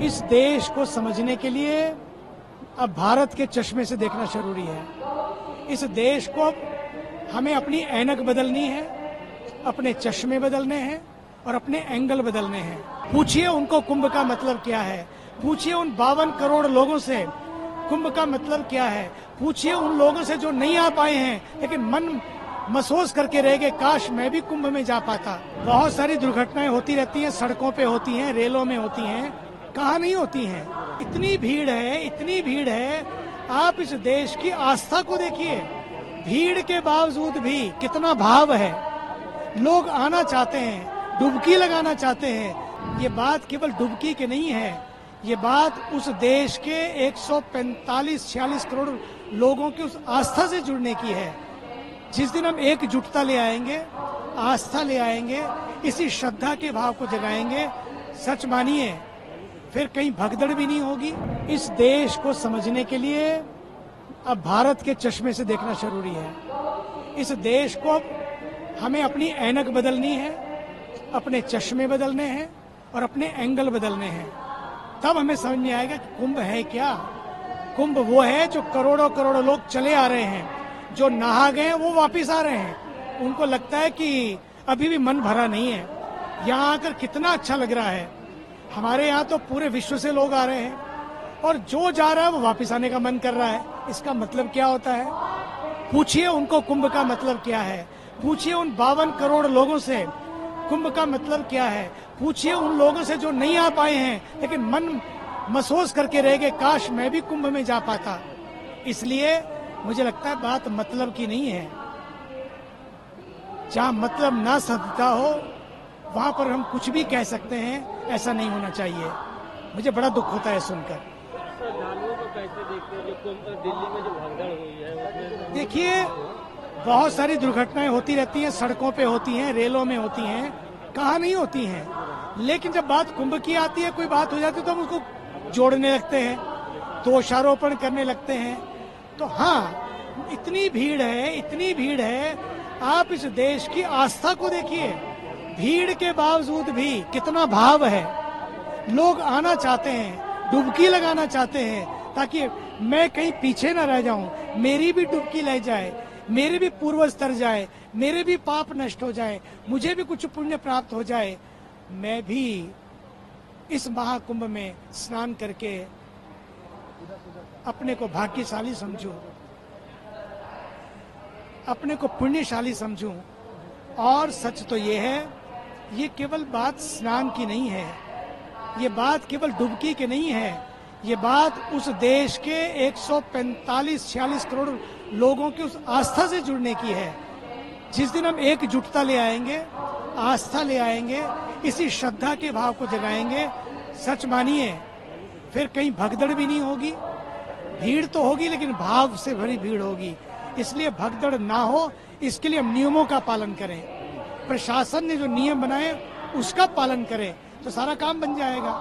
इस देश को समझने के लिए अब भारत के चश्मे से देखना जरूरी है। इस देश को हमें अपनी ऐनक बदलनी है, अपने चश्मे बदलने हैं और अपने एंगल बदलने हैं। पूछिए उनको कुंभ का मतलब क्या है, पूछिए उन 52 करोड़ लोगों से कुंभ का मतलब क्या है, पूछिए उन लोगों से जो नहीं आ पाए हैं लेकिन मन महसूस करके रह गए, काश मैं भी कुंभ में जा पाता। बहुत सारी दुर्घटनाएं होती रहती हैं, सड़कों पे होती हैं, रेलों में होती हैं, कहाँ नहीं होती हैं। इतनी भीड़ है, इतनी भीड़ है। आप इस देश की आस्था को देखिए, भीड़ के बावजूद भी कितना भाव है। लोग आना चाहते हैं, डुबकी लगाना चाहते हैं। ये बात केवल डुबकी की नहीं है, ये बात उस देश के 145-46 करोड़ लोगों की उस आस्था से जुड़ने की है। जिस दिन हम एकजुटता ले आएंगे, आस्था ले आएंगे, इसी श्रद्धा के भाव को जगाएंगे, सच मानिए फिर कहीं भगदड़ भी नहीं होगी। इस देश को समझने के लिए अब भारत के चश्मे से देखना जरूरी है। इस देश को हमें अपनी ऐनक बदलनी है, अपने चश्मे बदलने हैं और अपने एंगल बदलने हैं। तब हमें समझ में आएगा कि कुंभ है क्या। कुंभ वो है जो करोड़ों करोड़ों लोग चले आ रहे हैं, जो नहा गए वो वापिस आ रहे हैं। उनको लगता है कि अभी भी मन भरा नहीं है, यहाँ आकर कितना अच्छा लग रहा है। हमारे यहाँ तो पूरे विश्व से लोग आ रहे हैं और जो जा रहा है वो वापिस आने का मन कर रहा है। इसका मतलब क्या होता है? पूछिए उनको कुंभ का मतलब क्या है, पूछिए उन 52 करोड़ लोगों से कुंभ का मतलब क्या है, पूछिए उन लोगों से जो नहीं आ पाए हैं लेकिन मन महसूस करके रह गए, काश मैं भी कुंभ में जा पाता। इसलिए मुझे लगता है बात मतलब की नहीं है। जहां मतलब ना सदता हो वहां पर हम कुछ भी कह सकते हैं, ऐसा नहीं होना चाहिए। मुझे बड़ा दुख होता है सुनकर। श्रद्धालुओं को कैसे देखते हैं जो कुंभ दिल्ली में जो भगदड़ हुई है? देखिए, बहुत सारी दुर्घटनाएं होती रहती हैं, सड़कों पे होती हैं, रेलों में होती हैं, कहाँ नहीं होती हैं। लेकिन जब बात कुंभ की आती है, कोई बात हो जाती है तो हम उसको जोड़ने लगते हैं, दोषारोपण करने लगते हैं। तो हाँ, इतनी भीड़ है, इतनी भीड़ है। आप इस देश की आस्था को देखिए, भीड़ के बावजूद भी कितना भाव है। लोग आना चाहते हैं, डुबकी लगाना चाहते हैं, ताकि मैं कहीं पीछे न रह जाऊं, मेरी भी डुबकी लग जाए, मेरे भी पूर्वज तर जाए, मेरे भी पाप नष्ट हो जाए, मुझे भी कुछ पुण्य प्राप्त हो जाए, मैं भी इस महाकुंभ में स्नान करके अपने को भाग्यशाली समझूं, अपने को पुण्यशाली समझूं। और सच तो ये है, ये केवल बात स्नान की नहीं है, ये बात केवल डुबकी की नहीं है, ये बात उस देश के 145-46 करोड़ लोगों की उस आस्था से जुड़ने की है। जिस दिन हम एकजुटता ले आएंगे, आस्था ले आएंगे, इसी श्रद्धा के भाव को जगाएंगे, सच मानिए फिर कहीं भगदड़ भी नहीं होगी। भीड़ तो होगी लेकिन भाव से भरी भीड़ होगी। इसलिए भगदड़ ना हो, इसके लिए हम नियमों का पालन करें। प्रशासन ने जो नियम बनाए उसका पालन करें तो सारा काम बन जाएगा।